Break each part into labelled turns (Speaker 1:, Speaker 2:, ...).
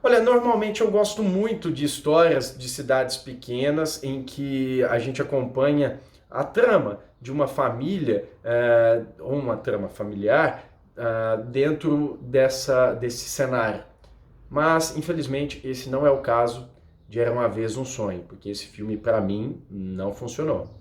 Speaker 1: Olha, normalmente eu gosto muito de histórias de cidades pequenas em que a gente acompanha a trama de uma família, ou uma trama familiar, dentro desse cenário. Mas, infelizmente, esse não é o caso de Era Uma Vez um Sonho, porque esse filme, para mim, não funcionou.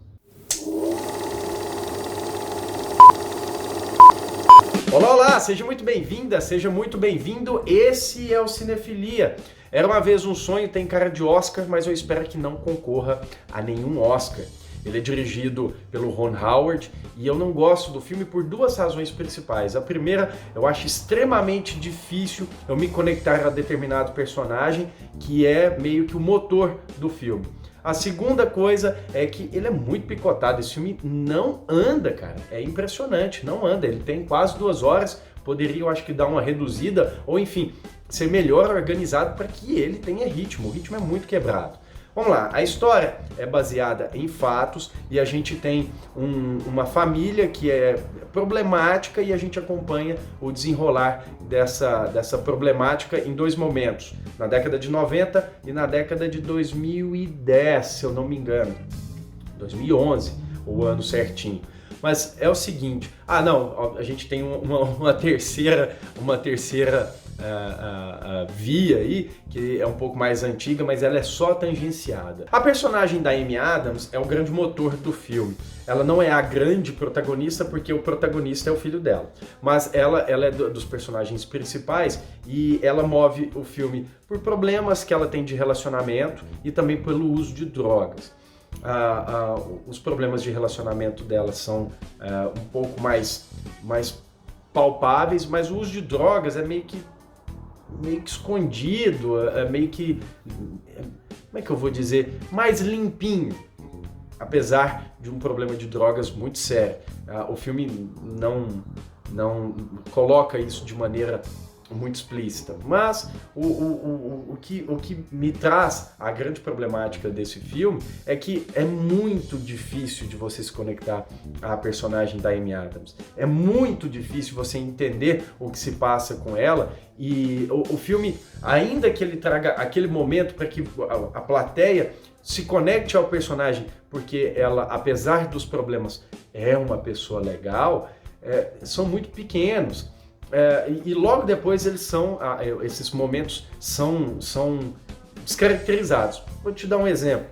Speaker 1: Olá, olá! Seja muito bem-vinda, seja muito bem-vindo. Esse é o Cinefilia. Era Uma Vez um Sonho, tem cara de Oscar, mas eu espero que não concorra a nenhum Oscar. Ele é dirigido pelo Ron Howard e eu não gosto do filme por duas razões principais. A primeira, eu acho extremamente difícil eu me conectar a determinado personagem, que é meio que o motor do filme. A segunda coisa é que ele é muito picotado, esse filme não anda, cara, é impressionante, não anda, ele tem quase 2 horas, poderia, eu acho que dar uma reduzida, ou enfim, ser melhor organizado para que ele tenha ritmo, o ritmo é muito quebrado. Vamos lá, a história é baseada em fatos e a gente tem uma família que é problemática e a gente acompanha o desenrolar dessa problemática em dois momentos, na década de 90 e na década de 2010, se eu não me engano, 2011, o ano certinho. Mas é o seguinte, não, a gente tem uma terceira via aí, que é um pouco mais antiga, mas ela é só tangenciada. A personagem da Amy Adams é o grande motor do filme. Ela não é a grande protagonista, porque o protagonista é o filho dela. Mas ela é dos personagens principais e ela move o filme por problemas que ela tem de relacionamento e também pelo uso de drogas. Os problemas de relacionamento dela são um pouco mais palpáveis, mas o uso de drogas é meio que escondido, como é que eu vou dizer, mais limpinho, apesar de um problema de drogas muito sério. O filme não coloca isso de maneira muito explícita, mas o que me traz a grande problemática desse filme é que é muito difícil de você se conectar à personagem da Amy Adams. É muito difícil você entender o que se passa com ela e o filme, ainda que ele traga aquele momento para que a plateia se conecte ao personagem, porque ela, apesar dos problemas, é uma pessoa legal, são muito pequenos. E logo depois esses momentos são descaracterizados. Vou te dar um exemplo.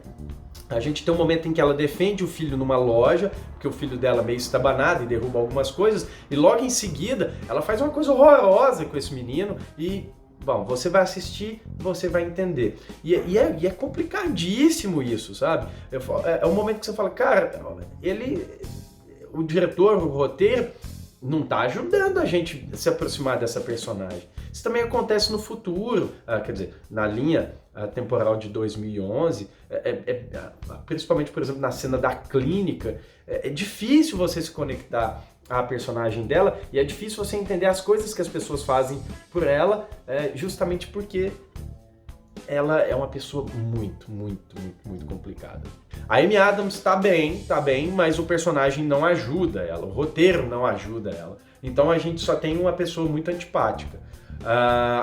Speaker 1: A gente tem um momento em que ela defende o filho numa loja, porque o filho dela meio estabanado e derruba algumas coisas, e logo em seguida ela faz uma coisa horrorosa com esse menino e, bom, você vai assistir, você vai entender. E é complicadíssimo isso, sabe? É um momento que você fala, cara, o diretor, o roteiro, não está ajudando a gente a se aproximar dessa personagem. Isso também acontece no futuro, quer dizer, na linha temporal de 2011, principalmente, por exemplo, na cena da clínica, é difícil você se conectar à personagem dela e é difícil você entender as coisas que as pessoas fazem por ela, justamente porque ela é uma pessoa muito complicada. A Amy Adams tá bem, mas o personagem não ajuda ela, o roteiro não ajuda ela. Então a gente só tem uma pessoa muito antipática.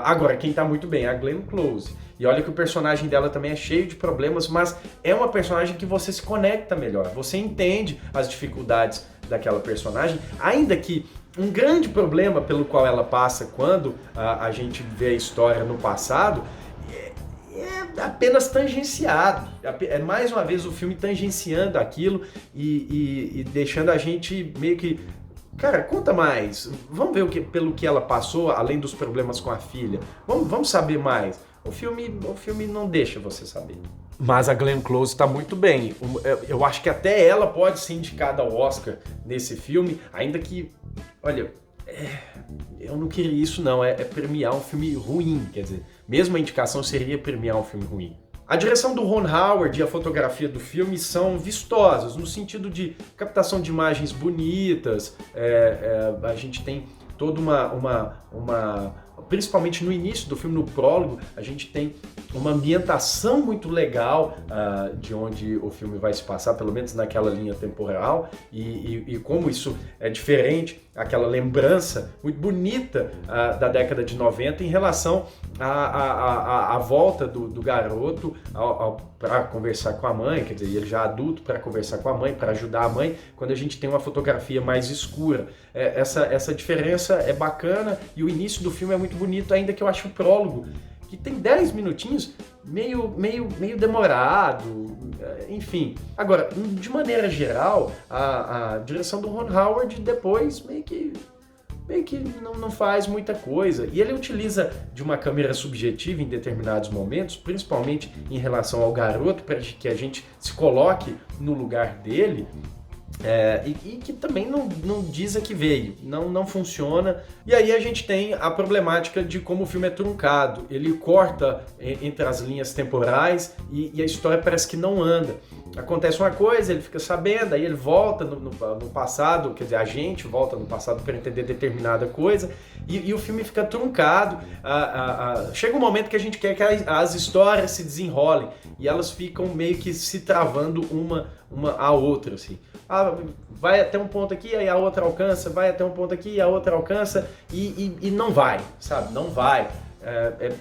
Speaker 1: Agora, quem tá muito bem é a Glenn Close. E olha que o personagem dela também é cheio de problemas, mas é uma personagem que você se conecta melhor. Você entende as dificuldades daquela personagem, ainda que um grande problema pelo qual ela passa quando a gente vê a história no passado é apenas tangenciado. É mais uma vez o filme tangenciando aquilo e deixando a gente meio que, cara, conta mais. Vamos ver pelo que ela passou, além dos problemas com a filha. Vamos saber mais. O filme não deixa você saber. Mas a Glenn Close está muito bem. Eu acho que até ela pode ser indicada ao Oscar nesse filme, ainda que, olha, eu não queria isso não, é premiar um filme ruim, quer dizer, mesmo a indicação seria premiar um filme ruim. A direção do Ron Howard e a fotografia do filme são vistosas, no sentido de captação de imagens bonitas, a gente tem toda principalmente no início do filme, no prólogo, a gente tem uma ambientação muito legal de onde o filme vai se passar, pelo menos naquela linha temporal, e como isso é diferente, aquela lembrança muito bonita da década de 90 em relação à volta do garoto para conversar com a mãe, quer dizer, ele já adulto para conversar com a mãe, para ajudar a mãe, quando a gente tem uma fotografia mais escura. Essa diferença é bacana e o início do filme é muito bonito, ainda que eu acho o prólogo, que tem 10 minutinhos, meio demorado, enfim. Agora, de maneira geral, a direção do Ron Howard depois meio que não faz muita coisa. E ele utiliza de uma câmera subjetiva em determinados momentos, principalmente em relação ao garoto, para que a gente se coloque no lugar dele. E que também não diz a que veio, não funciona. E aí a gente tem a problemática de como o filme é truncado. Ele corta entre as linhas temporais e a história parece que não anda. Acontece uma coisa, ele fica sabendo, aí ele volta no passado, quer dizer, a gente volta no passado para entender determinada coisa, e o filme fica truncado. Chega um momento que a gente quer que as histórias se desenrolem, e elas ficam meio que se travando uma a outra, assim. Vai até um ponto aqui, aí a outra alcança, vai até um ponto aqui, a outra alcança, e não vai, sabe? Não vai.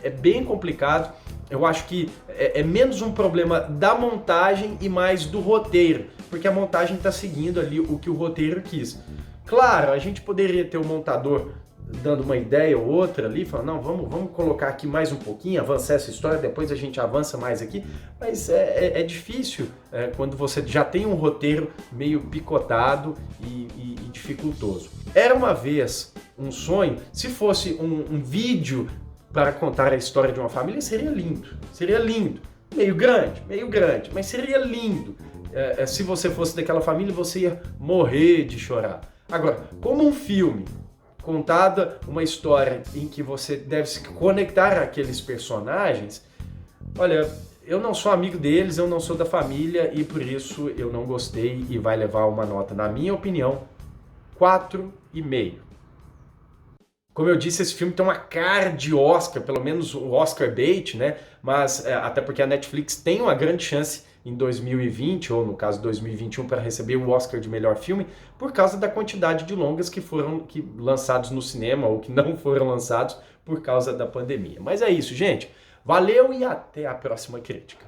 Speaker 1: É bem complicado. Eu acho que é menos um problema da montagem e mais do roteiro, porque a montagem está seguindo ali o que o roteiro quis. Claro, a gente poderia ter o montador dando uma ideia ou outra ali, falando, não, vamos colocar aqui mais um pouquinho, avançar essa história, depois a gente avança mais aqui, mas é difícil quando você já tem um roteiro meio picotado e dificultoso. Era uma vez um sonho, se fosse um vídeo para contar a história de uma família, seria lindo, meio grande, mas seria lindo. Se você fosse daquela família, você ia morrer de chorar. Agora, como um filme, contada uma história em que você deve se conectar àqueles personagens, olha, eu não sou amigo deles, eu não sou da família e por isso eu não gostei e vai levar uma nota, na minha opinião, 4,5. Como eu disse, esse filme tem uma cara de Oscar, pelo menos o Oscar bait, né? Mas até porque a Netflix tem uma grande chance em 2020, ou no caso 2021, para receber o Oscar de melhor filme, por causa da quantidade de longas que foram lançados no cinema ou que não foram lançados por causa da pandemia. Mas é isso, gente. Valeu e até a próxima crítica.